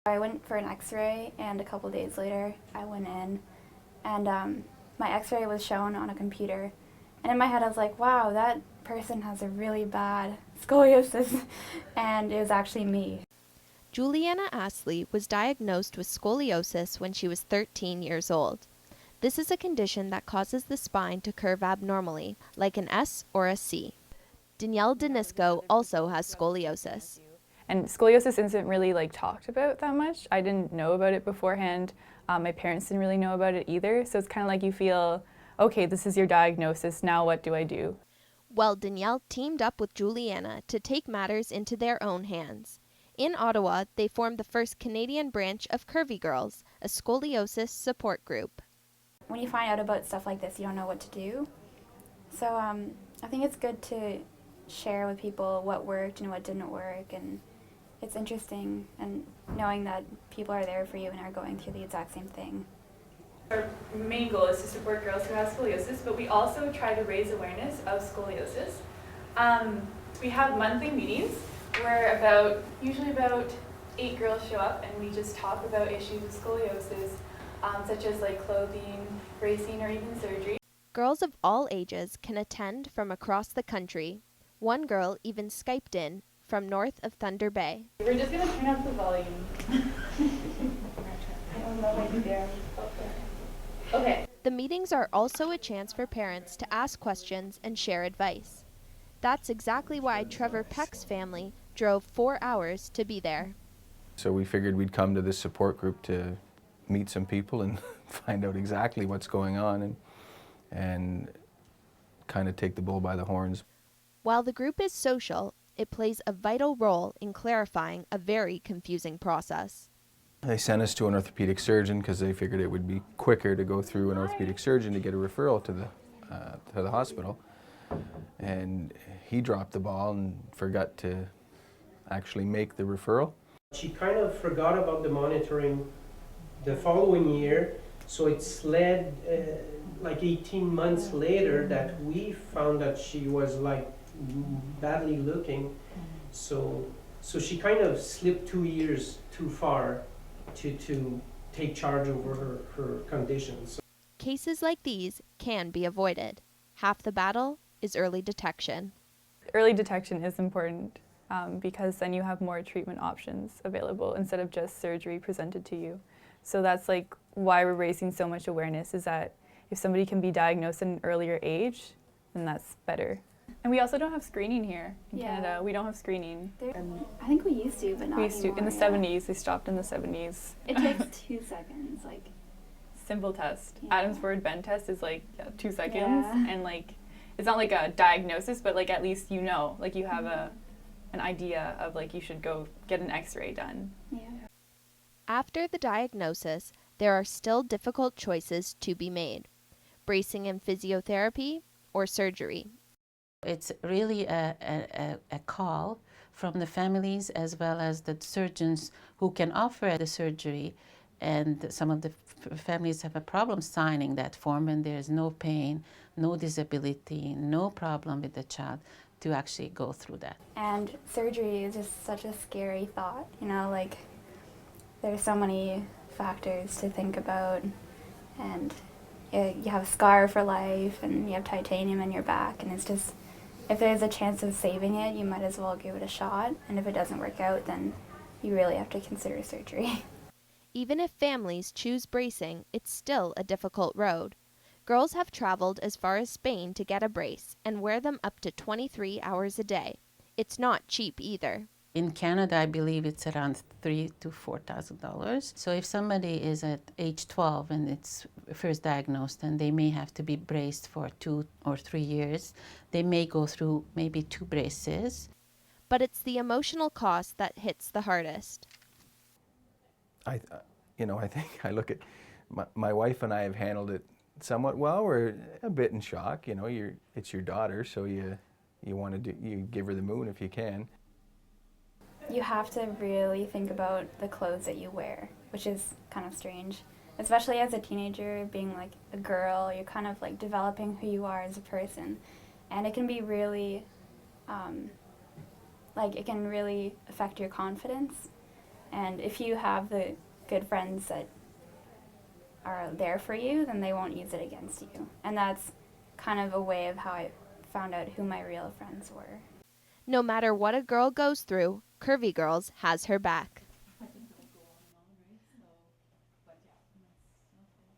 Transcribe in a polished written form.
I went for an x-ray, and a couple days later I went in, and my x-ray was shown on a computer. And in my head I was like, wow, that person has a really bad scoliosis, and it was actually me. Juliana Astley was diagnosed with scoliosis when she was 13 years old. This is a condition that causes the spine to curve abnormally, like an S or a C. Danielle Denisco also has scoliosis. And scoliosis isn't really talked about that much. I didn't know about it beforehand. My parents didn't really know about it either. So it's kind of like you feel, okay, this is your diagnosis, now what do I do? Well, Danielle teamed up with Juliana to take matters into their own hands. In Ottawa, they formed the first Canadian branch of Curvy Girls, a scoliosis support group. When you find out about stuff like this, you don't know what to do. So I think it's good to share with people what worked and what didn't work, and it's interesting and knowing that people are there for you and are going through the exact same thing. Our main goal is to support girls who have scoliosis, but we also try to raise awareness of scoliosis. We have monthly meetings where usually about 8 girls show up, and we just talk about issues of scoliosis, such as clothing, bracing, or even surgery. Girls of all ages can attend from across the country. One girl even Skyped in from north of Thunder Bay. We're just going to turn up the volume. Okay. The meetings are also a chance for parents to ask questions and share advice. That's exactly why Trevor Peck's family drove 4 hours to be there. So we figured we'd come to this support group to meet some people and find out exactly what's going on and kind of take the bull by the horns. While the group is social, it plays a vital role in clarifying a very confusing process. They sent us to an orthopedic surgeon because they figured it would be quicker to go through an orthopedic surgeon to get a referral to the hospital. And he dropped the ball and forgot to actually make the referral. She kind of forgot about the monitoring the following year, so it's led 18 months later that we found that she was badly looking. So she kind of slipped 2 years too far to take charge over her conditions. Cases like these can be avoided. Half the battle is early detection. Early detection is important because then you have more treatment options available instead of just surgery presented to you. So that's why we're raising so much awareness, is that if somebody can be diagnosed at an earlier age, then that's better. And we also don't have screening here in Canada. We don't have screening. I think we used to, but not We used to. anymore, In the 70s, they stopped in the 70s. It takes 2 seconds. Simple test. Yeah. Adams Ford Bend test is 2 seconds. Yeah. And it's not like a diagnosis, but at least you know, you have an idea of you should go get an x-ray done. Yeah. After the diagnosis, there are still difficult choices to be made: bracing and physiotherapy or surgery. It's really a call from the families as well as the surgeons who can offer the surgery, and some of the families have a problem signing that form, and there's no pain, no disability, no problem with the child to actually go through that. And surgery is just such a scary thought, there's so many factors to think about, and you have a scar for life, and you have titanium in your back, and it's just, if there's a chance of saving it, you might as well give it a shot, and if it doesn't work out, then you really have to consider surgery. Even if families choose bracing, it's still a difficult road. Girls have traveled as far as Spain to get a brace and wear them up to 23 hours a day. It's not cheap either. In Canada, I believe it's around $3,000 to $4,000. So if somebody is at age 12 and it's first diagnosed, and they may have to be braced for 2 or 3 years, they may go through maybe 2 braces. But it's the emotional cost that hits the hardest. I think I look at my wife and I have handled it somewhat well. We're a bit in shock. It's your daughter, so you give her the moon if you can. You have to really think about the clothes that you wear, which is kind of strange. Especially as a teenager, being a girl, you're kind of developing who you are as a person. And it can be really, it can really affect your confidence. And if you have the good friends that are there for you, then they won't use it against you. And that's kind of a way of how I found out who my real friends were. No matter what a girl goes through, Curvy Girls has her back.